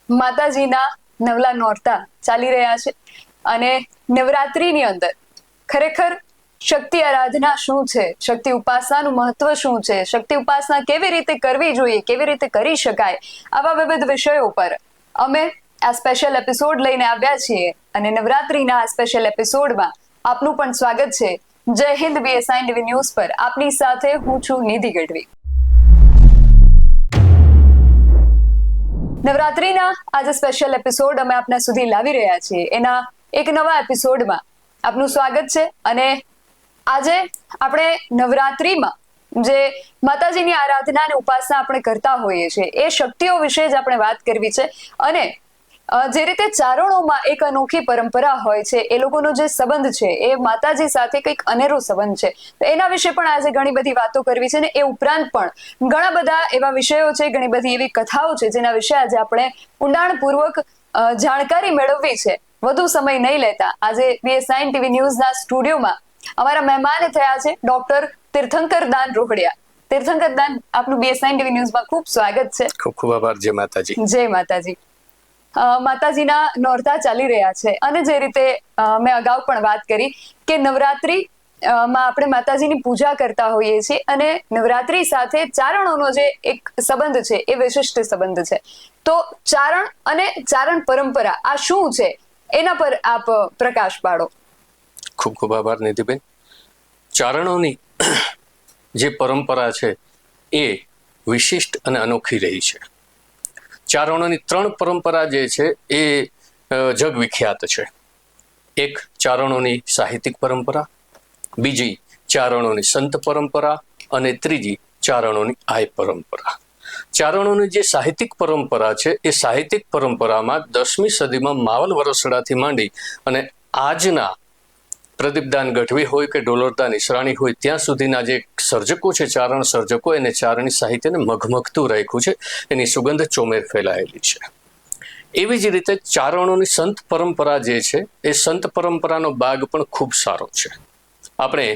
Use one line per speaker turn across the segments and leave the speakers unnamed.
માતાજીના નવલા નોરતા ચાલી રહ્યા છે અને નવરાત્રીની અંદર ખરેખર શક્તિ આરાધના શું છે, શક્તિ ઉપાસનાનું મહત્વ શું છે, શક્તિ ઉપાસના કેવી રીતે કરવી જોઈએ, કેવી રીતે કરી શકાય, આવા વિવિધ વિષયો પર અમે આ સ્પેશિયલ એપિસોડ લઈને આવ્યા છીએ. અને નવરાત્રીના આ સ્પેશિયલ એપિસોડમાં આપનું પણ સ્વાગત છે. જય હિન્દ BSI TV ન્યૂઝ પર આપની સાથે હું છું નિધિ ગઢવી. નવરાત્રીના આજે સ્પેશિયલ એપિસોડ અમે આપના સુધી લાવી રહ્યા છીએ. એના એક નવા એપિસોડમાં આપનું સ્વાગત છે. અને આજે આપણે નવરાત્રીમાં જે માતાજીની આરાધના અને ઉપાસના આપણે કરતા હોઈએ છીએ એ શક્તિઓ વિશે જ આપણે વાત કરવી છે. અને જે રીતે ચારણોમાં એક અનોખી પરંપરા હોય છે, એ લોકોનો જે સંબંધ છે એ માતાજી સાથે કંઈક અનેરો સંબંધ છે, તો એના વિશે પણ આજે ઘણી બધી વાતો કરવી છે. ને એ ઉપરાંત પણ ઘણા બધા એવા વિષયો છે, ઘણી બધી એવી કથાઓ છે જેના વિશે આજે આપણે ઊંડાણપૂર્વક જાણકારી મેળવવી છે. વધુ સમય નહીં લેતા આજે BSI TV ન્યૂઝના સ્ટુડિયોમાં અમારા મહેમાન થયા છે ડોક્ટર તીર્થંકર દાન રોહડિયા. તીર્થંકર દાન, આપનું BSI TV ન્યૂઝમાં ખૂબ સ્વાગત છે.
ખૂબ ખૂબ આભાર. જય માતાજી.
જય માતાજી. માતાજીના નોરતા ચાલી રહ્યા છે અને જે રીતે મેં અગાઉ પણ વાત કરી કે નવરાત્રી માં આપણે માતાજીની પૂજા કરતા હોઈએ છીએ અને નવરાત્રી સાથે ચારણોનો જે એક સંબંધ છે એ વિશિષ્ટ સંબંધ છે. તો ચારણ અને ચારણ પરંપરા આ શું છે એના પર આપ પ્રકાશ પાડો.
ખૂબ ખૂબ આભાર નિધિબેન. ચારણોની જે પરંપરા છે એ વિશિષ્ટ અને અનોખી રહી છે. ચારણોની 3 પરંપરા જે છે એ જગવિખ્યાત છે. એક ચારણોની સાહિત્યિક પરંપરા, બીજી ચારણોની સંત પરંપરા અને ત્રીજી ચારણોની આય પરંપરા. ચારણોની જે સાહિત્યિક પરંપરા છે એ સાહિત્યિક પરંપરામાં 10મી સદીમાં માવલ વરસડાથી માંડી અને આજના પ્રદીપદાન ગઢવી હોય કે ડોલરદાન ઈસરાણી હોય ત્યાં સુધીના જે સર્જકો છે, ચારણ સર્જકો, એને ચારણી સાહિત્યને મઘમઘતું રાખ્યું છે. એની સુગંધ ચોમેર ફેલાયેલી છે. એવી જ રીતે ચારણોની સંત પરંપરા જે છે એ સંત પરંપરાનો બાગ પણ ખૂબ સારો છે. આપણે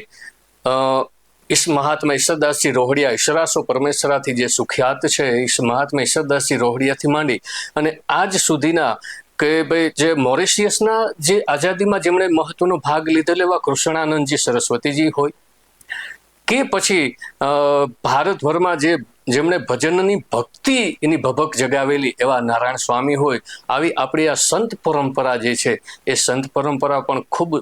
મહાત્મા ઈશ્વરદાસજી રોહડિયા, ઈશરાસો પરમેશ્વરાથી જે સુખ્યાત છે, મહાત્મા ઈશ્વરદાસજી રોહડિયાથી માંડી અને આજ સુધીના કે ભાઈ જે મોરિશિયસના જે આઝાદીમાં જેમણે મહત્વનો ભાગ લીધેલો એવા કૃષ્ણાનંદજી સરસ્વતીજી હોય કે પછી ભારતભરમાં જેમણે ભજનની ભક્તિ એની ભભક જગાવેલી એવા નારાયણ સ્વામી હોય, આવી આપણી આ સંત પરંપરા જે છે એ સંત પરંપરા પણ ખૂબ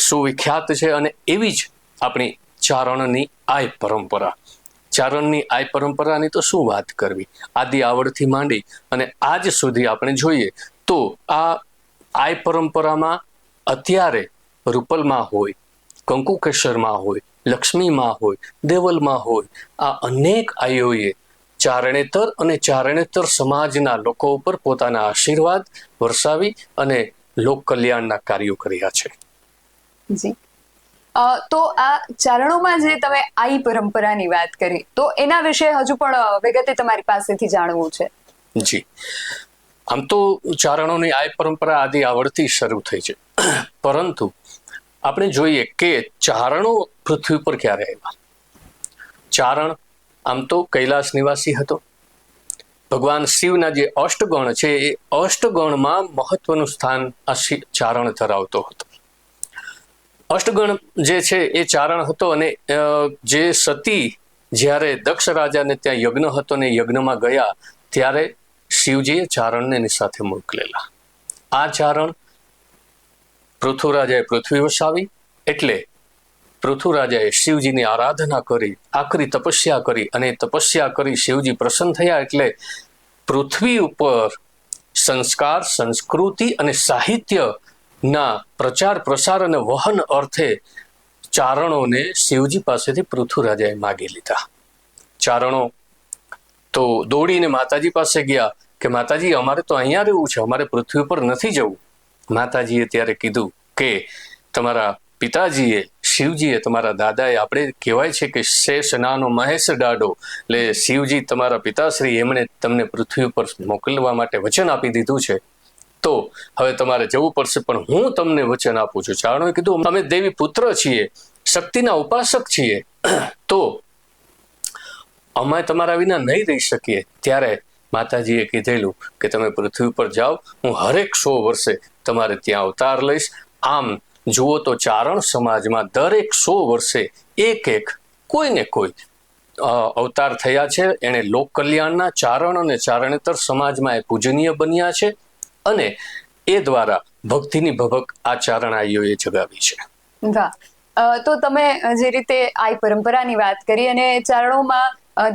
સુવિખ્યાત છે. અને એવી જ આપણી ચારણની આય પરંપરા. ચારણની આય પરંપરાની તો શું વાત કરવી. આદિ આવડથી માંડી અને આજ સુધી આપણે જોઈએ તો આ આય પરંપરામાં અત્યારે રૂપલમાં હોય, કંકુકેશરમાં હોય, લક્ષ્મીમાં હોય, દેવલમાં હોય, આ અનેક આયોએ ચારણેતર અને ચારણેતર સમાજના લોકો ઉપર પોતાના આશીર્વાદ વરસાવી અને લોક કલ્યાણના કાર્યો કર્યા છે.
જી, તો આ ચારણોમાં જે તમે આઈ પરંપરાની વાત કરી તો એના વિશે હજુ પણ વિગતે તમારી પાસેથી જાણવું છે.
જી, આમ તો ચારણોની આય પરંપરા આદિ આવડથી શરૂ થઈ છે, પરંતુ આપણે જોઈએ કે ચારણો પૃથ્વી પર ક્યારે આવ્યા. ચારણ આમ તો કૈલાસ નિવાસી હતો. ભગવાન શિવના જે અષ્ટગણ છે એ અષ્ટગણમાં મહત્વનું સ્થાન આ ચારણ ધરાવતો હતો. અષ્ટગણ જે છે એ ચારણ હતો. અને જે સતી જ્યારે દક્ષ રાજાને ત્યાં યજ્ઞ હતો ને યજ્ઞમાં ગયા ત્યારે શિવજીએ ચારણને એની સાથે મોકલેલા. આ ચારણ પૃથ્વીરાજાએ પૃથ્વી વસાવી એટલે પૃથ્વીરાજાએ શિવજીની આરાધના કરી, આકરી તપસ્યા કરી અને તપસ્યા કરી શિવજી પ્રસન્ન થયા એટલે પૃથ્વી ઉપર સંસ્કાર, સંસ્કૃતિ અને સાહિત્યના પ્રચાર પ્રસાર અને વહન અર્થે ચારણોને શિવજી પાસેથી પૃથ્વીરાજાએ માગી લીધા. ચારણો તો દોડીને માતાજી પાસે ગયા કે માતાજી અમારે તો અહીંયા રહેવું છે, અમારે પૃથ્વી પર નથી જવું. માતાજીએ ત્યારે કીધું કે તમારા પિતાજીએ, શિવજીએ, તમારા દાદાએ, આપણે કહેવાય છે કે શેષ નાનો મહેશ ડાડો, એટલે શિવજી તમારા પિતાશ્રી એમણે તમને પૃથ્વી પર મોકલવા માટે વચન આપી દીધું છે, તો હવે તમારે જવું પડશે. પણ હું તમને વચન આપું છું. ચારણોએ કીધું અમે દેવી પુત્ર છીએ, શક્તિના ઉપાસક છીએ, તો અમે તમારા વિના નહીં રહી શકીએ. ત્યારે માતાજીએ કીધેલું કે તમે પૃથ્વી પર જાઓ, હું હરેક 100 વર્ષે તમારે ત્યાં અવતાર લઈશ. આમ જુઓ તો ચારણ સમાજમાં દરેક 100 વર્ષે એક કોઈને કોઈ અવતાર થયા છે. એણે લોક કલ્યાણના ચારણ અને ચારણેતર સમાજમાં એ પૂજનીય બન્યા છે અને એ દ્વારા ભક્તિની ભભક આ ચારણાઈઓએ જગાવી છે.
વાહ. તો તમે જે રીતે આ પરંપરાની વાત કરી અને ચારણોમાં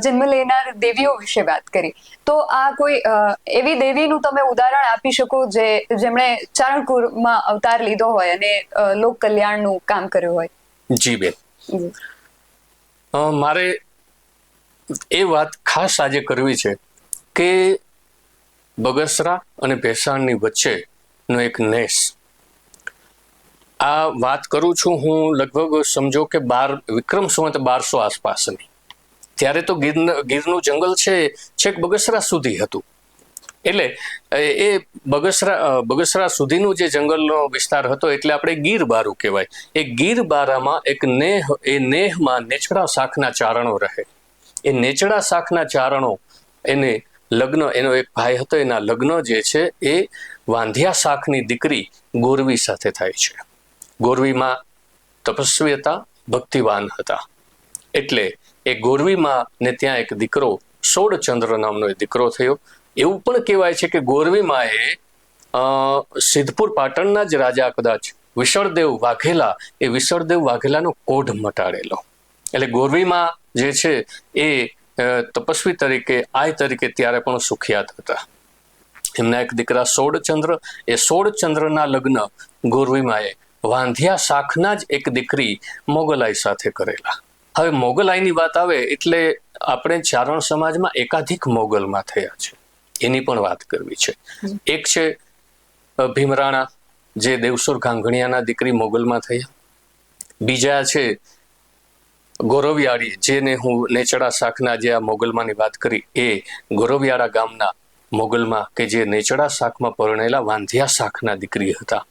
જન્મ લેનાર દેવીઓ વિશે વાત કરી, તો આ કોઈ એવી દેવીનું તમે ઉદાહરણ આપી શકો જેમણે ચારણકુળમાં અવતાર લીધો હોય અને લોક કલ્યાણનું કામ કર્યું હોય?
જી બેન, મારે એ વાત ખાસ આજે કરવી છે કે બગસરા અને ભેસાણની વચ્ચેનો એક નેસ. આ વાત કરું છું હું લગભગ સમજો કે વિક્રમ સંવત 1200 આસપાસની. ત્યારે તો ગીરનું જંગલ છે છેક બગસરા સુધી હતું. એટલે એ બગસરા સુધીનું જે જંગલનો વિસ્તાર હતો એટલે આપણે ગીર બારું કહેવાય. એ ગીર બારામાં એક નેહમાં નેચડા શાખના ચારણો રહે. એ નેચડા શાખના ચારણો એને લગ્ન, એનો એક ભાઈ હતો, એના લગ્ન જે છે એ વાંધિયા શાખની દીકરી ગોરવી સાથે થાય છે. ગોરવીમાં તપસ્વી હતા, ભક્તિવાન હતા. એટલે એ ગોરવીમાં ને ત્યાં એક દીકરો સોડચંદ્ર નામનો એક દીકરો થયો. એવું પણ કહેવાય છે કે ગોરવીમાએ સિદ્ધપુર પાટણના જ રાજા કદાચ વિસળદેવ વાઘેલાનો કોઢ મટાડેલો. એટલે ગોરવીમાં જે છે એ તપસ્વી તરીકે ત્યારે પણ સુખ્યાત હતા. એમના એક દીકરા સોડચંદ્ર, એ સોડચંદ્રના લગ્ન ગોરવીમાએ વાંધિયા શાખના જ એક દીકરી મોગલાઈ સાથે કરેલા. હવે મોગલાઈની વાત આવે એટલે આપણે ચારણ સમાજમાં એકાધિક મોગલમાં થયા છે, એની પણ વાત કરવી છે. એક છે ભીમરાણા, જે દેવસુર ગાંગણિયાના દીકરી મોગલમાં થયા. બીજા છે ગોરવિયાળી, જેને હું નેચડા શાખના જે આ મોગલમાંની વાત કરી, એ ગોરવિયાળા ગામના મોગલમાં કે જે નેચડા શાખમાં પરણેલા વાંધિયા શાખના દીકરી હતા.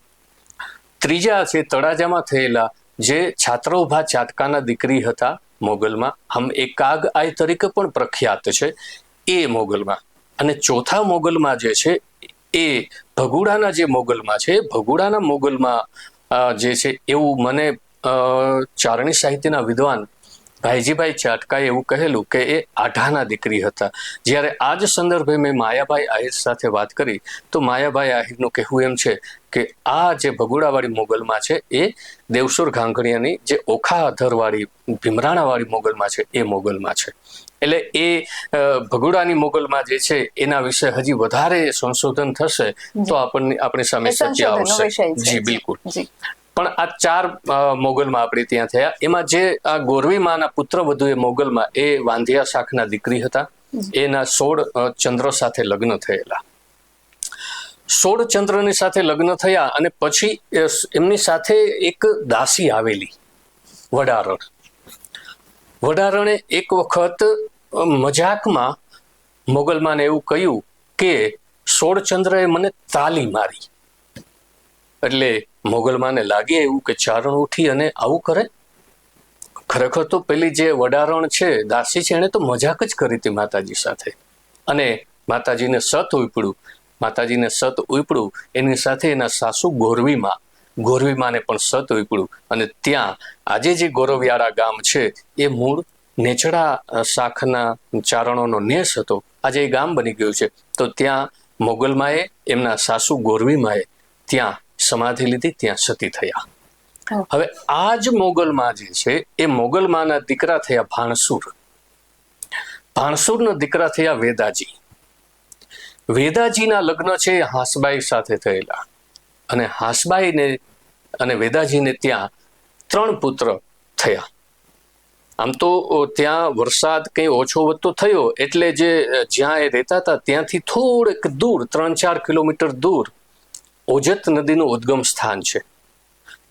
ત્રીજા છે તળાજામાં થયેલા, જે છાત્રોભા ચાટકાના દીકરી હતા મોગલમાં, હમ એ કાગ આય તરીકે પણ પ્રખ્યાત છે એ મોગલમાં. અને ચોથા મોગલમાં જે છે એ ભગુડાના જે મોગલમાં છે, ભગુડાના મોગલમાં જે છે એવું મને ચારણી સાહિત્યના વિદ્વાન ભાઈજીભાઈ ચાટકાએ એવું કહેલું કે એ આઢાના દીકરી હતા. જ્યારે આ જ સંદર્ભે મેં માયાભાઈ આહિર સાથે વાત કરી તો માયાભાઈ આહિરનું કહેવું એમ છે કે આ જે ભગુડાવાળી મોગલમાં છે એ દેવસુર ઘાંઘણિયાની જે ઓખા અધરવાળી ભીમરાણાવાળી મોગલમાં છે એ મોગલમાં છે. એટલે એ ભગુડાની મોગલમાં જે છે એના વિશે હજી વધારે સંશોધન થશે તો આપણી સામે સત્ય આવશે. જી બિલકુલ. પણ આ 4 મોગલમાં આપણે ત્યાં થયા. એમાં જે આ ગોરવીમાના પુત્ર વધુ એ મોગલમાં એ વાંધિયા શાખના દીકરી હતા. એના સોડચંદ્ર સાથે લગ્ન થયેલા. સોડચંદ્રની સાથે લગ્ન થયા અને પછી એમની સાથે એક દાસી આવેલી વડારણે એક વખત મજાકમાં મોગલમાને એવું કહ્યું કે સોડચંદ્રએ મને તાલી મારી. એટલે મોગલમાને લાગે એવું કે ચારણ ઉઠી અને આવું કરે. ખરેખર તો પેલી જે વડારણ છે, દાસી છે, એને તો મજાક જ કરી હતી માતાજી સાથે. અને માતાજીને સત ઉપડ્યું. એની સાથે એના સાસુ ગોરવીમાને પણ સત ઉપડ્યું. અને ત્યાં આજે જે ગોરવિયાળા ગામ છે એ મૂળ નેચડા શાખના ચારણોનો નેસ હતો. આજે એ ગામ બની ગયું છે. તો ત્યાં મોગલમાએ, એમના સાસુ ગોરવીમાએ ત્યાં સમાધિ લીધી, ત્યાં સતી થયા. હવે આ જ મોગલમાં જે છે એ મોગલમાના દીકરા થયા ભાણસુરના દીકરા થયા વેદાજીના લગ્ન છે એ હાંસબાઈ સાથે થયેલા. અને હાંસબાઈને અને વેદાજીને ત્યાં 3 પુત્ર થયા. આમ તો ત્યાં વરસાદ કંઈ ઓછો વધતો થયો એટલે જ્યાં એ રહેતા હતા ત્યાંથી થોડેક દૂર 3-4 કિલોમીટર દૂર ઓજત નદીનું ઉદ્ગમ સ્થાન છે.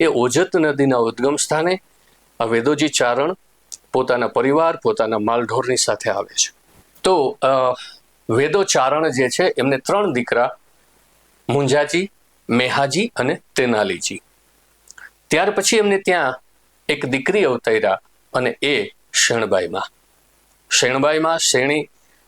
એ ઓજત નદીના ઉદ્ગમ સ્થાને આ વેદોજી ચારણ પોતાના પરિવાર, પોતાના માલઢોરની સાથે આવે છે. તો વેદો ચારણ જે છે એમને 3 દીકરા, મુંજાજી, મેહાજી અને તેનાલીજી. ત્યાર પછી એમને ત્યાં એક દીકરી અવતર્યા અને એ શેણબાઈમાં શેણી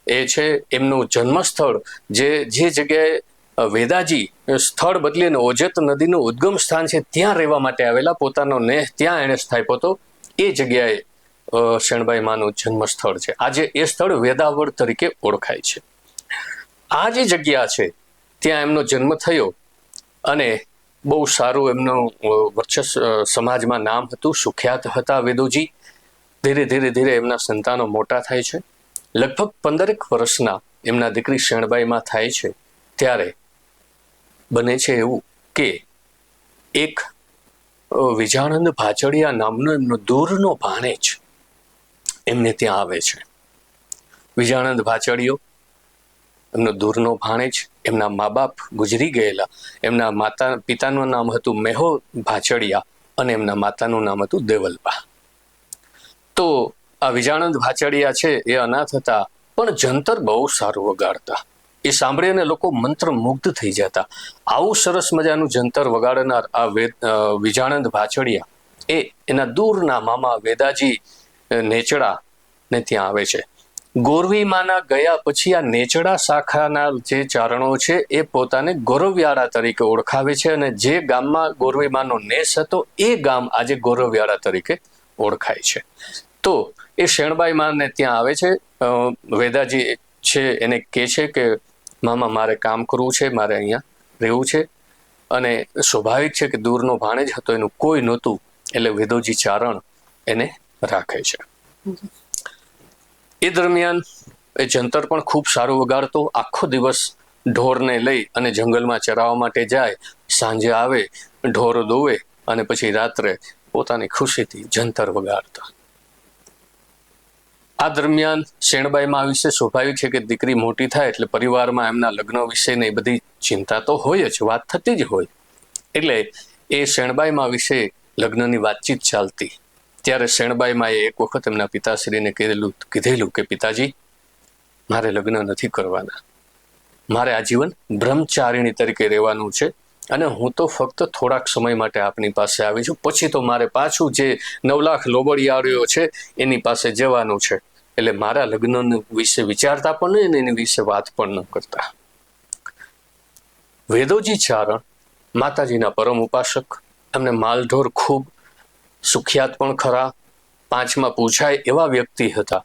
એ છે એમનું જન્મસ્થળ, જે જગ્યાએ વેદાજી સ્થળ બદલીને ઓજત નદીનું ઉદ્ગમ સ્થાન છે ત્યાં રહેવા માટે આવેલા, પોતાનો નેહ ત્યાં એણે સ્થાપ્યો હતો. એ જગ્યાએ શેણબાઈ માનું જન્મસ્થળ છે. આજે એ સ્થળ વેદાવળ તરીકે ઓળખાય છે. આ જે જગ્યા છે ત્યાં એમનો જન્મ થયો અને બહુ સારું એમનું વર્ચસ્વ સમાજમાં નામ હતું, સુખ્યાત હતા વેદોજી. ધીરે ધીરે ધીરે એમના સંતાનો મોટા થાય છે. લગભગ 15 વર્ષના એમના દીકરી શેણબાઈમાં થાય છે ત્યારે બને છે એવું કે એક વિજાણંદ ભાચડિયા નામનો એમનો દૂરનો ભાણેજ એમને ત્યાં આવે છે. વિજાણંદ ભાચડિયો એમનો દૂરનો ભાણેજ, એમના મા બાપ ગુજરી ગયેલા. એમના પિતાનું નામ હતું મેહો ભાચડિયા અને એમના માતાનું નામ હતું દેવલબા. તો આ વિજાણંદ ભાચડિયા છે એ અનાથ હતા, પણ જંતર બહુ સારું વગાડતા. એ સાંભળીને લોકો મંત્રમુગ્ધ થઈ જતા. આવું સરસ મજાનું જંતર વગાડનાર આ વિજાણંદ ભાચડિયા એ એના દૂરના મામા વેદાજી નેચડા ને ત્યાં આવે છે. ગોરવીમાના ગયા પછી આ નેચડા શાખાના જે ચારણો છે એ પોતાને ગોરવ્યાળા તરીકે ઓળખાવે છે, અને જે ગામમાં ગોરવીમાનો નેસ હતો એ ગામ આજે ગોરવ્યાળા તરીકે ઓળખાય છે. તો એ શેણબાઈ માને ત્યાં આવે છે. વેદાજી છે એને કહે છે કે મામા મારે કામ કરવું છે, મારે અહીંયા રહેવું છે. અને સ્વાભાવિક છે કે દૂરનો ભાણેજ હતો, એનું કોઈ નહોતું, એટલે વેદોજી ચારણ એને રાખે છે. એ દરમિયાન એ જંતર પણ ખૂબ સારું વગાડતો. આખો દિવસ ઢોરને લઈ અને જંગલમાં ચરાવવા માટે જાય, સાંજે આવે, ઢોર દોવે અને પછી રાત્રે પોતાની ખુશીથી જંતર વગાડતા. આ દરમિયાન શેણબાઈમાં વિશે સ્વાભાવિક છે કે દીકરી મોટી થાય એટલે પરિવારમાં એમના લગ્ન વિશેની બધી ચિંતા તો હોય જ, વાત થતી જ હોય. એટલે એ શેણબાઈમાં વિશે લગ્નની વાતચીત ચાલતી. ત્યારે શેણબાઈમાં એક વખત એમના પિતાશ્રીને કીધેલું કે પિતાજી, મારે લગ્ન નથી કરવાના, મારે આજીવન બ્રહ્મચારિણી તરીકે રહેવાનું છે, અને હું તો ફક્ત થોડાક સમય માટે આપની પાસે આવી છું, પછી તો મારે પાછું જે 9 લાખ લોબડિયાળીઓ છે એની પાસે જવાનું છે. એટલે મારા લગ્ન વિશે વિચારતા પણ નહીં, એની વિશે વાત પણ ન કરતા. વેદોજી ચારણ માતાજીના પરમ ઉપાસક, એમને માલઢોર ખૂબ સુખ્યાત પણ ખરા, 5માં પૂછાય એવા વ્યક્તિ હતા.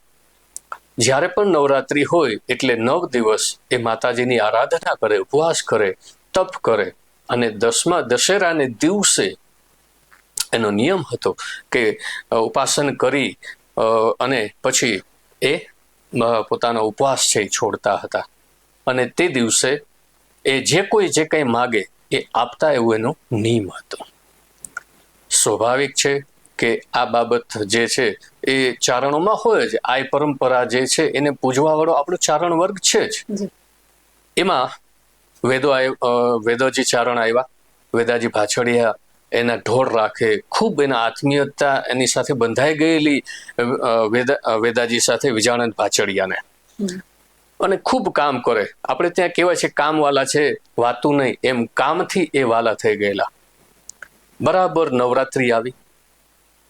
જ્યારે પણ નવરાત્રિ હોય એટલે 9 દિવસ એ માતાજીની આરાધના કરે, ઉપવાસ કરે, તપ કરે. અને 10મા દશેરાને દિવસે એનો નિયમ હતો કે ઉપાસન કરી અને પછી એ પોતાનો ઉપવાસ છે એ છોડતા હતા. અને તે દિવસે એ જે કંઈ માગે એ આપતા એવું એનો નિયમ હતો. સ્વાભાવિક છે કે આ બાબત જે છે એ ચારણોમાં હોય જ. આ પરંપરા જે છે એને પૂજવા વાળો આપણો ચારણ વર્ગ છે જ. એમાં વેદોજી ચારણ આવ્યા. વેદાજી ભાચડિયા એના ઢોર રાખે, ખૂબ એના આત્મીયતા એની સાથે બંધાઈ ગયેલી વેદાજી સાથે વિજાણંદ ભાચડિયાને, અને ખૂબ કામ કરે. આપણે ત્યાં કહેવાય છે કામવાલા છે, વાતું નહીં, એમ કામથી એ વાલા થઈ ગયેલા. બરાબર નવરાત્રિ આવી,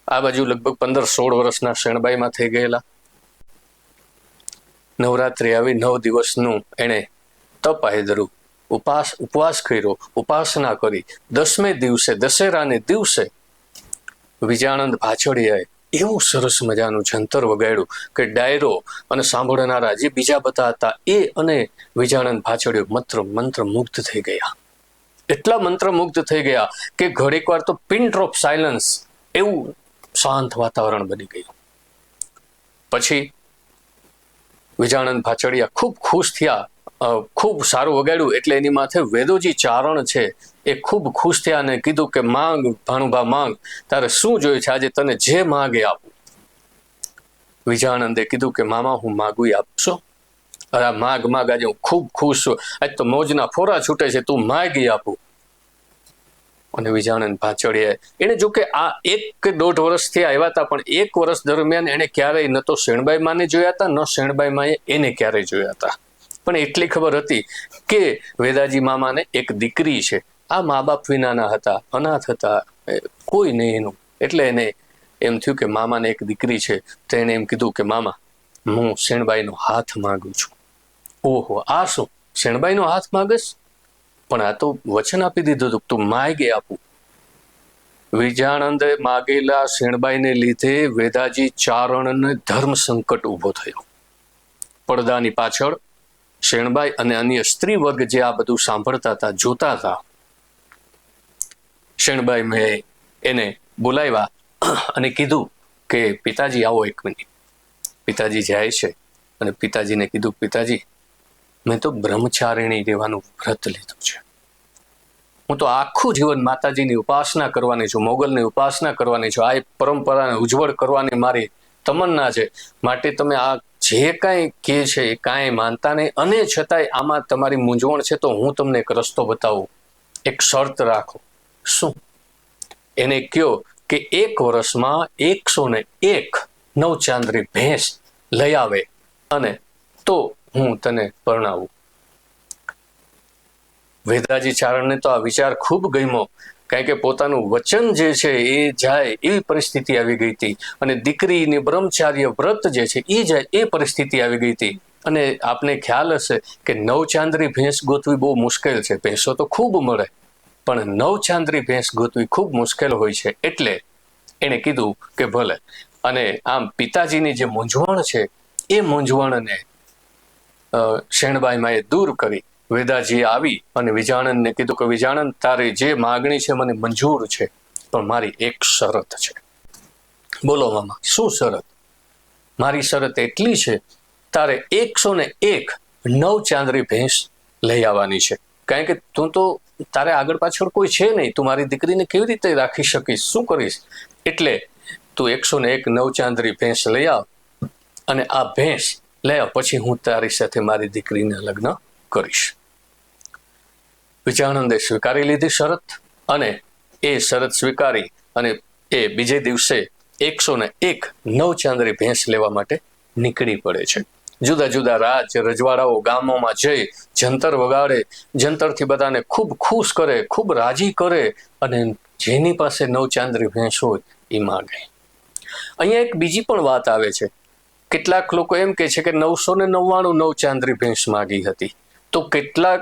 આ બાજુ લગભગ 15-16 વર્ષના શેણબાઈમાં થઈ ગયેલા. નવરાત્રિ આવી, 9 દિવસનું એણે તપ આદર્યું, ઉપવાસ કર્યો, ઉપાસના કરી. 10મે દિવસે દશેરાને દિવસે વિજાણંદ ભાચડિયાએ એવું સરસ મજાનું જંતર વગાડ્યું કે ડાયરો અને સાંભળનારા જે બીજા બધા હતા એ અને વિજાણંદ ભાચડિયો મંત્રમુગ્ધ થઈ ગયા. એટલા મંત્રમુગ્ધ થઈ ગયા કે ઘડીક વાર તો પિન ડ્રોપ સાયલન્સ એવું શાંત વાતાવરણ બની ગયું. પછી વિજાણંદ ભાચડિયા ખૂબ ખુશ થયા, ખૂબ સારું વગાડ્યું એટલે એની માથે વેદોજી ચારણ છે એ ખૂબ ખુશ થયા અને કીધું કે માંગ ભાણુભા માંગ, તારે શું જોઈએ છે, આજે તને જે માગે આપું. વિજાણંદે કીધું કે મામા હું માગું આપશો? અરે માગ આજે હું ખૂબ ખુશ છું, આજ તો મોજના ફોરા છૂટે છે, તું માગી આપું. અને વિજાણંદ ભાચડિયા એને જો કે આ 1 કે 1.5 વર્ષથી આવ્યા હતા, પણ 1 વર્ષ દરમિયાન એને ક્યારેય ન તો શેણબાઈ માને જોયા હતા, ન શેણબાઈ માએ એને ક્યારેય જોયા હતા. પણ એટલી ખબર હતી કે વેદાજી મામાને એક દીકરી છે. આ મા બાપ વિનાના હતા, અનાથ હતા, કોઈ નહીં એનું. એટલે એને એમ થયું કે મામાને એક દીકરી છે. તો એને એમ કીધું કે મામા હું શેણબાઈનો હાથ માંગુ છું. ઓહો, આ શું શેણબાઈનો હાથ માગસ? પણ આ તો વચન આપી દીધું હતું, તું માગે આપું. વિજાણંદે માગેલા શેણબાઈને લીધે વેદાજી ચારણને ધર્મ સંકટ ઊભો થયો. પડદાની પાછળ શેણબાઈ અને અન્ય સ્ત્રી વર્ગ જે આ બધું સાંભળતા હતા, જોતા હતા. શેણબાઈ મેં એને બોલાવ્યા અને કીધું કે પિતાજી આવો એક મિનિટ. પિતાજી જાય છે અને પિતાજીને કીધું, પિતાજી મેં તો બ્રહ્મચારિણી રહેવાનું વ્રત લીધું છે. હું તો આખું જીવન માતાજીની ઉપાસના કરવાની છું, મોગલની ઉપાસના કરવાની છું. આ પરંપરાને ઉજ્જવળ કરવાની મારી તમન્ના છે. માટે તમે આ જે કાંઈ કહે છે એ કાંઈ માનતા નહીં, અને છતાંય આમાં તમારી મૂંઝવણ છે તો હું તમને એક રસ્તો બતાવું. એક શરત રાખો. શું? એને કહ્યો કે 1 વર્ષમાં 101 નવચાંદરી ભેંસ લઈ આવે અને તો હું તને પરણાવું. વેદાજી ચારણને તો આ વિચાર ખૂબ ગમ્યો, કારણ કે પોતાનું વચન જે છે એ જાય એવી પરિસ્થિતિ આવી ગઈ હતી, અને દીકરીની બ્રહ્મચાર્ય વ્રત જે છે એ જાય એ પરિસ્થિતિ આવી ગઈ હતી. અને આપને ખ્યાલ હશે કે નવચાંદરી ભેંસ ગોતવી બહુ મુશ્કેલ છે. ભેંસો તો ખૂબ મળે, પણ નવચાંદરી ભેંસ ગોતવી ખૂબ મુશ્કેલ હોય છે. એટલે એણે કીધું કે ભલે. અને આમ પિતાજીની જે મૂંઝવણ છે એ મૂંઝવણને શેણબાઈમાં દૂર કરી વેદાજીએ આવી અને વિજાણંદને કીધું કે વિજાણંદ, તારી જે માગણી છે મને મંજૂર છે, પણ મારી એક શરત છે. બોલો મામા, શું શરત? મારી શરત એટલી છે, તારે 101 નવચાંદરી ભેંસ લઈ આવવાની છે. કારણ કે તું તો, તારે આગળ પાછળ કોઈ છે નહીં, તું મારી દીકરીને કેવી રીતે રાખી શકીશ, શું કરીશ? એટલે તું 101 નવચાંદરી ભેંસ લઈ આવ, અને આ ભેંસ લઈ આવ, પછી હું તારી સાથે મારી દીકરીને લગ્ન કરીશ. વિજાણંદે સ્વીકારી લીધી શરત, અને એ શરત સ્વીકારી અને એ બીજે દિવસે 101 નવચાંદરી ભેંસ લેવા માટે નીકળી પડે છે. જુદા જુદા રાજ રજવાડાઓ ગામોમાં જઈ જંતર વગાડે, જંતરથી બધાને ખૂબ ખુશ કરે, ખૂબ રાજી કરે, અને જેની પાસે નવચાંદરી ભેંસ હોય એ માગે. અહીંયા એક બીજી પણ વાત આવે છે. કેટલાક લોકો એમ કે છે કે 999 નવચાંદરી ભેંસ માગી હતી. તો કેટલાક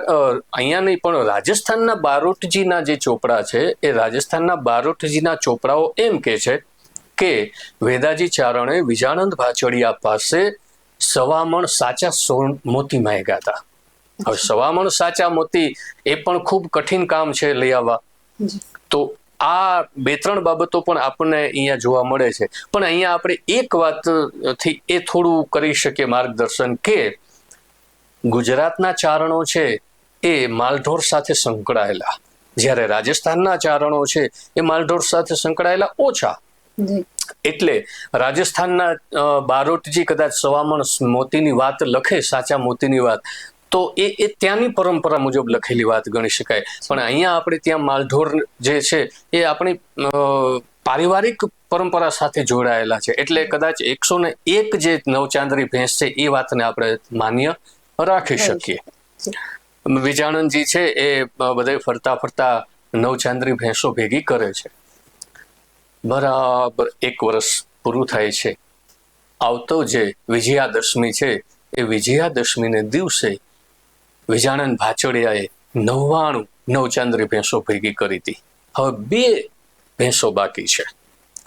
અહીંયા નહીં, પણ રાજસ્થાનના બારોટજીના જે ચોપડા છે એ રાજસ્થાનના બારોટજીના ચોપડાઓ એમ કે છે કે વેદાજી ચારણે વિજાણંદ ભાચડિયા પાસે 1.25 મણ સાચા મોતી માંગ્યા હતા. હવે 1.25 મણ સાચા મોતી એ પણ ખૂબ કઠિન કામ છે લઈ આવવા. તો આ 2-3 બાબતો પણ આપણને અહીંયા જોવા મળે છે. પણ અહીંયા આપણે એક વાતથી એ થોડું કરી શકીએ માર્ગદર્શન, કે ગુજરાતના ચારણો છે એ માલઢોર સાથે સંકળાયેલા, જ્યારે રાજસ્થાનના ચારણો છે એ માલઢોર સાથે સંકળાયેલા ઓછા. એટલે રાજસ્થાનના બારોટજી કદાચ 1.25 મણ મોતીની વાત લખે, સાચા મોતીની વાત, તો એ ત્યાંની પરંપરા મુજબ લખેલી વાત ગણી શકાય. પણ અહીંયા આપણે ત્યાં માલઢોર જે છે એ આપણી પારિવારિક પરંપરા સાથે જોડાયેલા છે. એટલે કદાચ 101 જે નવચાંદરી ભેંસ છે એ વાતને આપણે માન્ય રાખી શકીએ. વિજાણંદજી છે એ બધે ફરતા ફરતા નવચાંદરી ભેંસો ભેગી કરે છે. બરાબર 1 વર્ષ પૂરું થાય છે. આવતો જે વિજયાદશમી છે એ વિજયાદશમીને દિવસે વિજાણંદ ભાચડિયાએ 99 નવચાંદરી ભેંસો ભેગી કરી હતી. હવે 2 ભેંસો બાકી છે.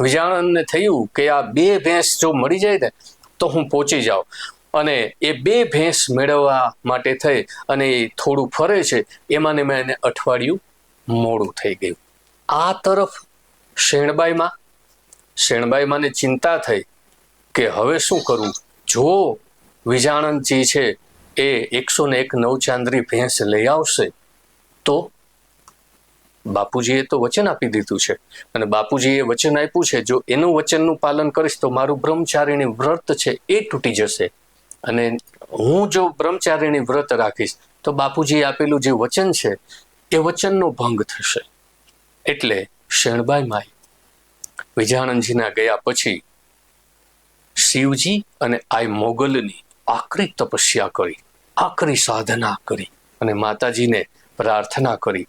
વિજાણંદને થયું કે આ 2 ભેંસ જો મળી જાય ને તો હું પહોંચી જાઉં. અને એ 2 ભેંસ મેળવવા માટે થઈ અને એ થોડું ફરે છે, એમાં ને એને અઠવાડિયું મોડું થઈ ગયું. આ તરફ શેણબાઈમાં ને ચિંતા થઈ કે હવે શું કરવું. જો વિજાણંદજી છે એ 101 નવચાંદરી ભેંસ લઈ આવશે તો બાપુજીએ તો વચન આપી દીધું છે, અને બાપુજીએ વચન આપ્યું છે જો એનું વચનનું પાલન કરીશ તો મારું બ્રહ્મચારીણી વ્રત છે એ તૂટી જશે, અને હું જો બ્રહ્મચારીણી વ્રત રાખીશ તો બાપુજીએ આપેલું જે વચન છે એ વચનનો ભંગ થશે. એટલે શેણબાઈ માઈ વિજાણંદજીના ગયા પછી શિવજી અને આ મોગલની આકરી તપસ્યા કરી, આકરી સાધના કરી, અને માતાજીને પ્રાર્થના કરી.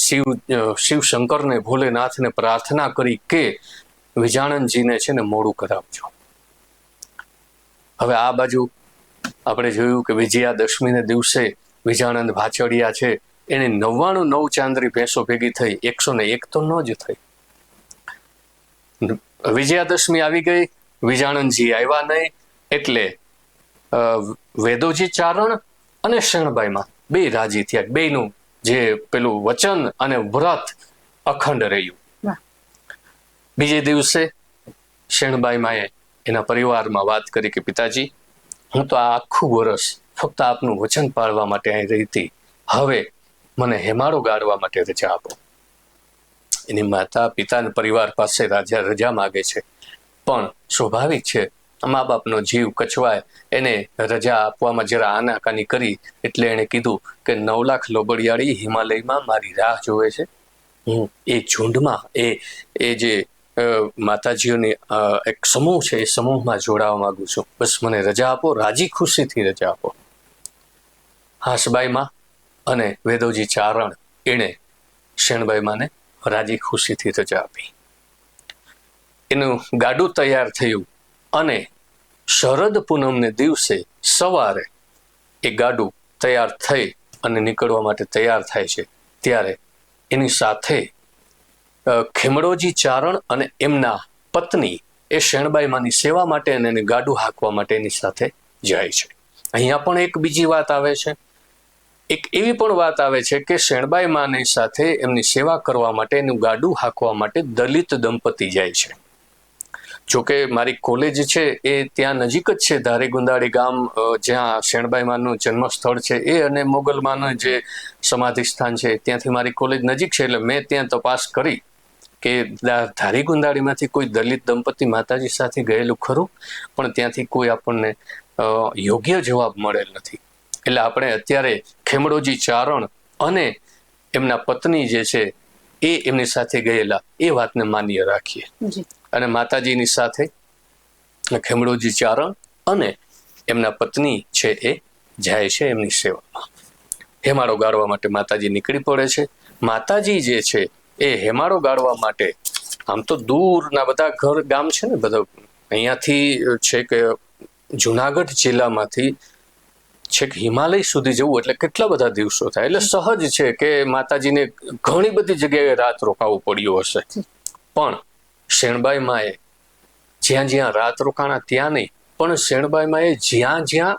શિવ શંકરને ભોલેનાથને પ્રાર્થના કરી કે વિજાણંદજીને છે ને મોડું કરાવજો. હવે આ બાજુ આપણે જોયું કે વિજયાદશમીને દિવસે વિજાનંદ ભાચડિયા છે એને 99 ચાંદરી ભેંસો ભેગી થઈ, 101 તો ન જ થઈ. વિજયાદશમી આવી ગઈ, વિજાનંદજી આવ્યા નહીં, એટલે વેદોજી ચારણ અને શેણબાઈમાં બે રાજી થયા. બેયનું જે પેલું વચન અને વ્રત અખંડ રહ્યું. બીજે દિવસે શેણબાઈમાએ એના પરિવારમાં વાત કરી કે પિતાજી, હું તો આ આખું વર્ષ ફક્ત આપનું વચન પાળવા માટે અહીં રહી હતી, હવે મને હેમાળો ગાળવા માટે રજા આપો. એની માતા પિતાના પરિવાર પાસે રજા માગે છે, પણ સ્વાભાવિક છે, મા બાપનો જીવ કચવાય, એને રજા આપવામાં જરા આનાકાની કરી, એટલે એને કીધું કે 9 લાખ લોબડિયાળી હિમાલયમાં મારી રાહ જોવે છે, હું એ ઝુંડમાં એ જે માતાજીઓની એક સમૂહ છે, એ સમૂહમાં જોડાવા માંગુ છું, બસ મને રજા આપો, રાજી ખુશીથી રજા આપો. હાંસબાઈમાં અને વેદોજી ચારણ એણે શેણબાઈમાને રાજી ખુશીથી રજા આપી. એનું ગાડું તૈયાર થયું અને શરદ પૂનમને દિવસે સવારે એ ગાડું તૈયાર થઈ અને નીકળવા માટે તૈયાર થાય છે, ત્યારે એની સાથે ખેમડોજી ચારણ અને એમના પત્ની એ શેણબાઈમાની સેવા માટે અને એને ગાડું હાંકવા માટે એની સાથે જાય છે. અહીંયા પણ એક બીજી વાત આવે છે, એક એવી પણ વાત આવે છે કે શેણબાઈમાની સાથે એમની સેવા કરવા માટે, એનું ગાડું હાંકવા માટે દલિત દંપતી જાય છે. જોકે મારી કોલેજ છે એ ત્યાં નજીક જ છે, ધારીગુંદાળી ગામ જ્યાં શેણબાઈમાનું જન્મ સ્થળ છે એ અને મોગલમાનું જે સમાધિ સ્થાન છે ત્યાંથી મારી કોલેજ નજીક છે. એટલે મેં ત્યાં તપાસ કરી કે ધારીગુંદાળીમાંથી કોઈ દલિત દંપતી માતાજી સાથે ગયેલું ખરું, પણ ત્યાંથી કોઈ આપણને યોગ્ય જવાબ મળેલ નથી. એટલે આપણે અત્યારે ખેમડોજી ચારણ અને એમના પત્ની જે છે એ એમની સાથે ગયેલા એ વાતને માન્ય રાખીએ. અને માતાજીની સાથે ખેમડોજી ચારણ અને એમના પત્ની છે એ જાય છે એમની સેવામાં. હેમાળો ગાળવા માટે માતાજી નીકળી પડે છે. માતાજી જે છે એ હેમાળો ગાળવા માટે, આમ તો દૂરના બધા ઘર ગામ છે ને, બધા અહીંયાથી છે કે જુનાગઢ જિલ્લામાંથી છેક હિમાલય સુધી જવું એટલે કેટલા બધા દિવસો થાય. એટલે સહજ છે કે માતાજીને ઘણી બધી જગ્યાએ રાત રોકાવું પડ્યું હશે. પણ શેણબાઈમાએ જ્યાં રાત રોકાણા ત્યાં નહીં, પણ શેણબાઈમાએ જ્યાં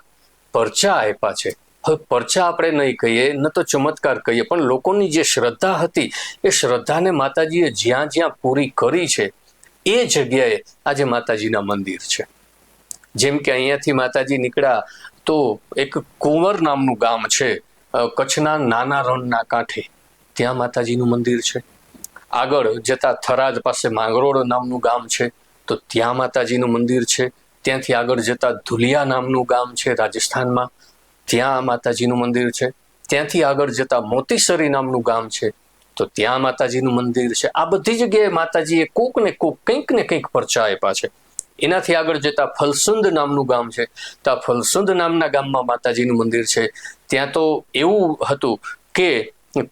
પરચા આપ્યા છે, હવે પરચા આપણે નહીં કહીએ, ન તો ચમત્કાર કહીએ, પણ લોકોની જે શ્રદ્ધા હતી એ શ્રદ્ધાને માતાજીએ જ્યાં પૂરી કરી છે એ જગ્યાએ આજે માતાજીના મંદિર છે. જેમ કે અહીંયાથી માતાજી નીકળ્યા તો એક કુંવર નામનું ગામ છે કચ્છના નાના રણના કાંઠે, ત્યાં માતાજીનું મંદિર છે. આગળ જતા થરાદ પાસે માંગરોળ નામનું ગામ છે, તો ત્યાં માતાજીનું મંદિર છે. ત્યાંથી આગળ જતા ધુલિયા નામનું ગામ છે રાજસ્થાનમાં, ત્યાં માતાજીનું મંદિર છે. ત્યાંથી આગળ જતા મોતીસરી નામનું ગામ છે, તો ત્યાં માતાજીનું મંદિર છે. આ બધી જગ્યાએ માતાજીએ કોક ને કોક કંઈક ને કંઈક પરચા આપ્યા છે. એનાથી આગળ જતા ફલસુંદ નામનું ગામ છે, તો આ ફલસુંદ નામના ગામમાં માતાજીનું મંદિર છે. ત્યાં તો એવું હતું કે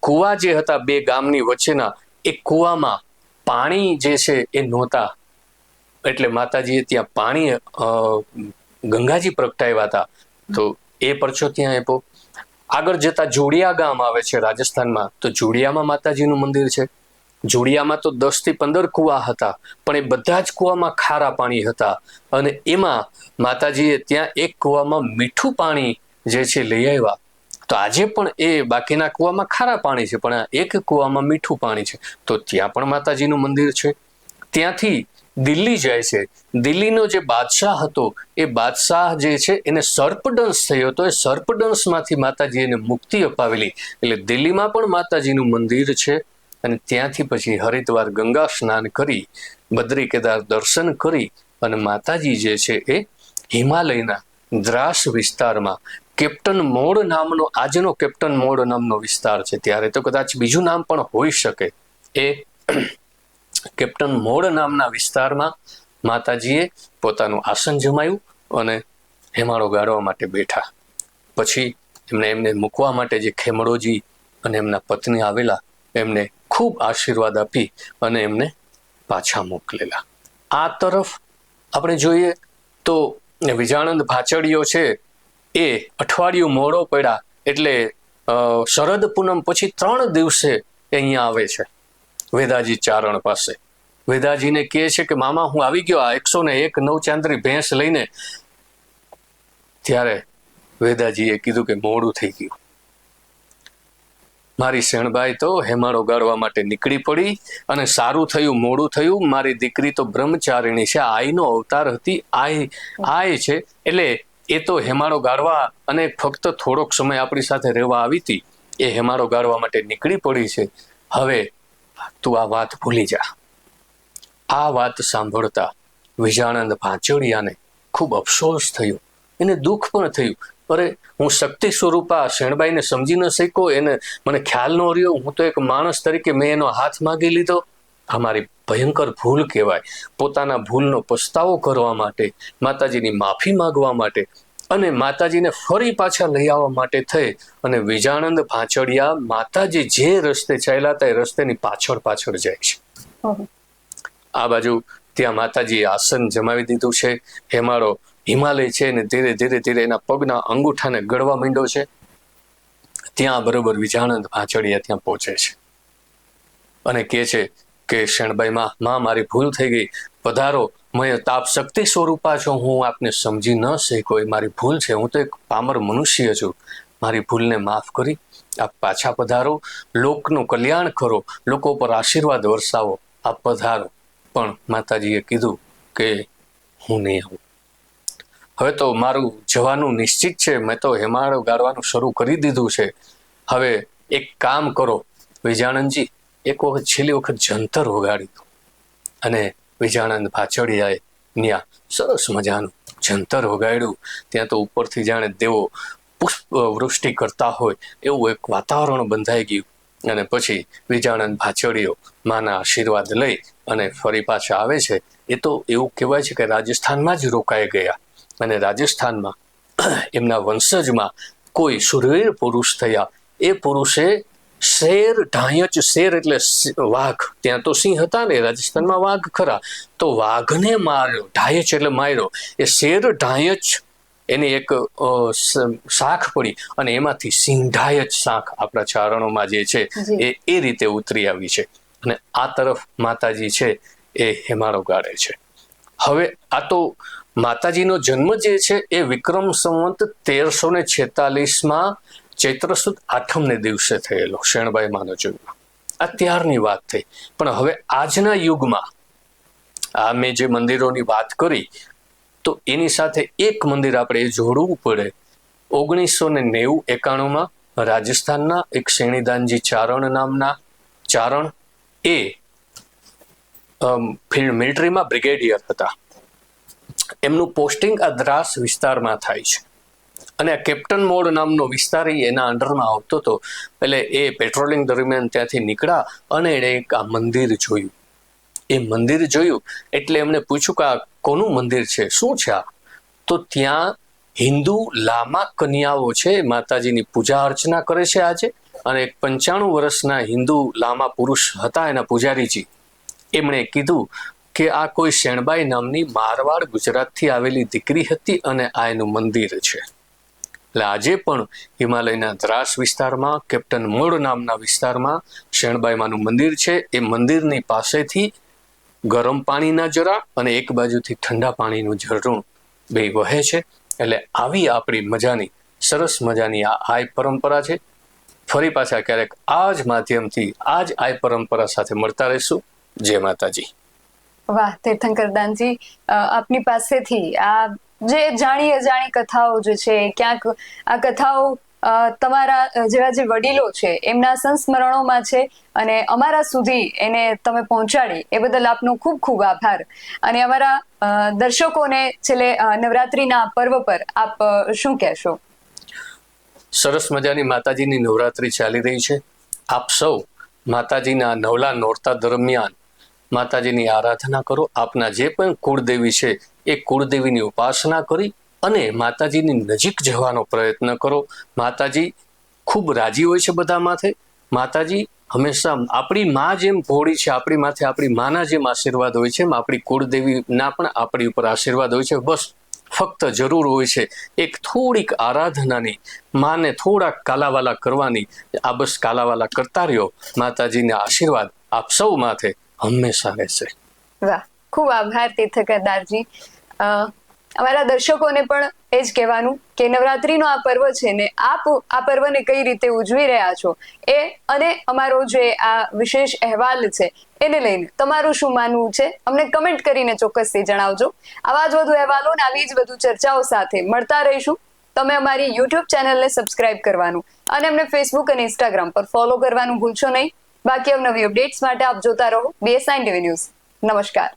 કુવા જે હતા બે ગામની વચ્ચેના, એ કુવામાં પાણી જે છે એ નહોતા, એટલે માતાજીએ ત્યાં પાણી ગંગાજી પ્રગટાવ્યા હતા, તો એ પરચો ત્યાં આપ્યો. આગળ જતા જોડિયા ગામ આવે છે રાજસ્થાનમાં, તો જોડિયામાં માતાજીનું મંદિર છે. જોડિયામાં તો 10 થી 15 કુવા હતા, પણ એ બધા જ કુવામાં ખારા પાણી હતા, અને એમાં માતાજીએ ત્યાં એક કુવામાં મીઠું પાણી જે છે લઈ આવ્યા. તો આજે પણ એ બાકીના કુવામાં ખારા પાણી છે, પણ આ એક કુવામાં મીઠું પાણી છે, તો ત્યાં પણ માતાજીનું મંદિર છે. ત્યાંથી દિલ્હી જાય છે. દિલ્હીનો જે બાદશાહ હતો એ બાદશાહ જે છે એને સર્પદંશ થયો હતો, એ સર્પદંશમાંથી માતાજી એને મુક્તિ અપાવેલી, એટલે દિલ્હીમાં પણ માતાજીનું મંદિર છે. અને ત્યાંથી પછી હરિદ્વાર ગંગા સ્નાન કરી, બદ્રી કેદાર દર્શન કરી, અને માતાજી જે છે એ હિમાલયના દ્રાસ વિસ્તારમાં કેપ્ટન મોડ નામનો, આજનો કેપ્ટન મોડ નામનો વિસ્તાર છે, ત્યારે તો કદાચ બીજું નામ પણ હોઈ શકે, એ કેપ્ટન મોડ નામના વિસ્તારમાં માતાજીએ પોતાનું આસન જમાયું અને હેમાળો ગાળવા માટે બેઠા. પછી એમને મૂકવા માટે જે ખેમડોજી અને એમના પત્ની આવેલા, એમને ખૂબ આશીર્વાદ આપી અને એમને પાછા મોકલેલા. આ તરફ આપણે જોઈએ તો વિજાણંદ ભાચડીયો છે એ અઠવાડિયું મોડો પડ્યા એટલે શરદ પૂનમ પછી 3 દિવસે એ અહીંયા આવે છે વેદાજી ચારણ પાસે. વેદાજીને કહે છે કે મામા હું આવી ગયો આ 101 નવચાંદરી ભેંસ લઈને. ત્યારે વેદાજીએ કીધું કે મોડું થઈ ગયું. મારી શેણબાઈ તો હેમાળો ગાળવા માટે નીકળી પડી અને સારું થયું મોડું થયું. મારી દીકરી તો બ્રહ્મચારિણી છે, આઈનો અવતાર હતી, આય છે, એટલે એ તો હેમાળો ગાળવા અને ફક્ત થોડોક સમય આપણી સાથે રહેવા આવી હતી. એ હેમાળો ગાળવા માટે નીકળી પડી છે. હવે તું આ વાત ભૂલી જા. આ વાત સાંભળતા વિજાનંદ ભાંચોડિયાને ખૂબ અફસોસ થયો, એને દુઃખ પણ થયું. અરે હું શક્તિ સ્વરૂપા શેણબાઈને સમજી ન શક્યો, એને મને ખ્યાલ ન રહ્યો. હું તો એક માણસ તરીકે મેં એનો હાથ માગી લીધો. આ મારી ભયંકર ભૂલ કહેવાય. પોતાના ભૂલનો પસ્તાવો કરવા માટે, માતાજીની માફી માંગવા માટે અને માતાજીને ફરી પાછા લઈ આવવા માટે થઈ અને વિજાનંદ ભાંચોડિયા માતાજી જે રસ્તે ચાલ્યા હતા એ રસ્તેની પાછળ પાછળ જાય છે. આ બાજુ ત્યાં માતાજીએ આસન જમાવી દીધું છે. હેમાળો હિમાલય છે ને ધીરે ધીરે ધીરે એના પગના અંગૂઠાને ગળવા માંડ્યો છે. ત્યાં બરોબર વિજાનંદ ભાંચોડિયા ત્યાં પહોંચે છે અને કહે છે કે શેણબાઈ માં મારી ભૂલ થઈ ગઈ, પધારો. મેં તાપ શક્તિ સ્વરૂપા છો, હું આપને સમજી ન શક્યો, એ મારી ભૂલ છે. હું તો એક પામર મનુષ્ય છું, મારી ભૂલને માફ કરી આપ પાછા પધારો, લોકનું કલ્યાણ કરો, લોકો પર આશીર્વાદ વરસાવો, આપ પધારો. પણ માતાજીએ કીધું કે હું નહીં આવું. હવે તો મારું જવાનું નિશ્ચિત છે, મેં તો હેમાળો ગાળવાનું શરૂ કરી દીધું છે. હવે એક કામ કરો વિજાનંદજી, એક વખત છેલ્લી વખત જંતર વગાડી દો. અને વિજાનંદ ભાંચોડિયાએ ત્યાં સરસ મજાનું જંતર વગાડ્યું. ત્યાં તો ઉપરથી જાણે દેવો પુષ્પ વૃષ્ટિ કરતા હોય એવું એક વાતાવરણ બંધાઈ ગયું. અને પછી વિજાનંદ ભાંચોડિયો માના આશીર્વાદ લઈ અને ફરી પાછા આવે છે. એ તો એવું કહેવાય છે કે રાજસ્થાનમાં જ રોકાઈ ગયા અને રાજસ્થાનમાં એમના વંશજમાં કોઈ સુરવીર પુરુષ થયા. એ પુરુષે શેર ઢાયચ, શેર એટલે વાઘ, ત્યાં તો સિંહ હતા ને, રાજસ્થાનમાં વાઘ ખરા, તો વાઘને માર્યો. ઢાયચ એટલે માર્યો. એ શેર ઢાયચ એની એક શાખ પડી અને એમાંથી સિંધાયચ શાખ આપણા ચારણોમાં જે છે એ રીતે ઉતરી આવી છે. અને આ તરફ માતાજી છે એ હેમાળો ગાળે છે. હવે આ તો માતાજીનો જન્મ જે છે એ વિક્રમ સંવંત 1346 ચૈત્ર સુદ 8 દિવસે થયેલો શેણબાઈ માનો જન્મ. અત્યારની વાત થઈ. પણ હવે આજના યુગમાં આ મેં જે મંદિરોની વાત કરી તો એની સાથે એક મંદિર આપણે જોડવું પડે. 1990-91 રાજસ્થાનના એક શેણીદાનજી ચારણ નામના ચારણ, એ મિલિટરીમાં બ્રિગેડિયર હતા. એમનું પોસ્ટિંગ આ દ્રાસ વિસ્તારમાં થાય છે અને આ કેપ્ટન મોડ નામનો વિસ્તાર એના અંડરમાં આવતો હતો. એટલે એ પેટ્રોલિંગ દરમિયાન ત્યાંથી નીકળ્યા અને એણે એક આ મંદિર જોયું. એ મંદિર જોયું એટલે એમણે પૂછ્યું કે આ કોનું મંદિર છે, શું છે આ? તો ત્યાં હિન્દુ લામા કન્યાઓ છે, માતાજીની પૂજા અર્ચના કરે છે આજે. અને 95 વર્ષના હિન્દુ લામા પુરુષ હતા એના પૂજારીજી. એમણે કીધું કે આ કોઈ શેણબાઈ નામની મારવાડ ગુજરાતથી આવેલી દીકરી હતી અને આ એનું મંદિર છે. એટલે આજે પણ હિમાલયના દ્રાસ વિસ્તારમાં કેપ્ટન મોડ નામના વિસ્તારમાં શેણબાઈમાનું મંદિર છે. એ મંદિરની પાસેથી ગરમ પાણીના જરા અને એક બાજુથી ઠંડા પાણીનું ઝરણું બે વહે છે. એટલે આવી આપણી મજાની સરસ મજાની આ આય પરંપરા છે. ફરી પાછા ક્યારેક આ જ માધ્યમથી આ જ આય પરંપરા સાથે મળતા રહીશું. જય માતાજી.
વાહ તીર્થંકર દાનજી, આપની પાસેથી આ જે જાણી અજાણી કથાઓ જે છે, ક્યાંક આ કથાઓ તમારા જેવા જે વડીલો છે એમના સંસ્મરણોમાં છે અને અમારા સુધી એને તમે પહોંચાડી એ બદલ આપનો ખૂબ ખૂબ આભાર. અને અમારા દર્શકોને છેલ્લે નવરાત્રીના પર્વ પર આપ શું કહેશો?
સરસ મજાની માતાજીની નવરાત્રી ચાલી રહી છે. આપ સૌ માતાજીના નવલા નોરતા દરમિયાન માતાજીની આરાધના કરો. આપના જે પણ કુળદેવી છે એ કુળદેવીની ઉપાસના કરી અને માતાજીની નજીક જવાનો પ્રયત્ન કરો. માતાજી ખૂબ રાજી હોય છે બધા માથે. માતાજી હંમેશા આપણી માં જેમ ભોળી છે, આપણી માથે આપણી માના જેમ આશીર્વાદ હોય છે, એમ આપણી કુળદેવીના પણ આપણી ઉપર આશીર્વાદ હોય છે. બસ ફક્ત જરૂર હોય છે એક થોડીક આરાધનાની, માને થોડાક કાલાવાલા કરવાની. આ બસ કાલાવાલા કરતા રહ્યો. માતાજીના આશીર્વાદ આપ સૌ માથે હંમેશા રહેશે.
વાહ, ખૂબ આભાર તીર્થકરદારજી. અમારા દર્શકોને પણ એ જ કહેવાનું કે નવરાત્રીનો આ પર્વ છે ને આપ આ પર્વને કઈ રીતે ઉજવી રહ્યા છો એ, અને અમારો જે આ વિશેષ અહેવાલ છે એને લઈને તમારું શું માનવું છે અમને કમેન્ટ કરીને ચોક્કસથી જણાવજો. આવા જ વધુ અહેવાલો અને આવી જ વધુ ચર્ચાઓ સાથે મળતા રહીશું. તમે અમારી યુટ્યુબ ચેનલને સબસ્ક્રાઇબ કરવાનું અને અમને ફેસબુક અને ઇન્સ્ટાગ્રામ પર ફોલો કરવાનું ભૂલશો નહીં. બાકી અવનવી અપડેટ્સ માટે આપ જોતા રહો BS9 TV ન્યૂઝ. નમસ્કાર.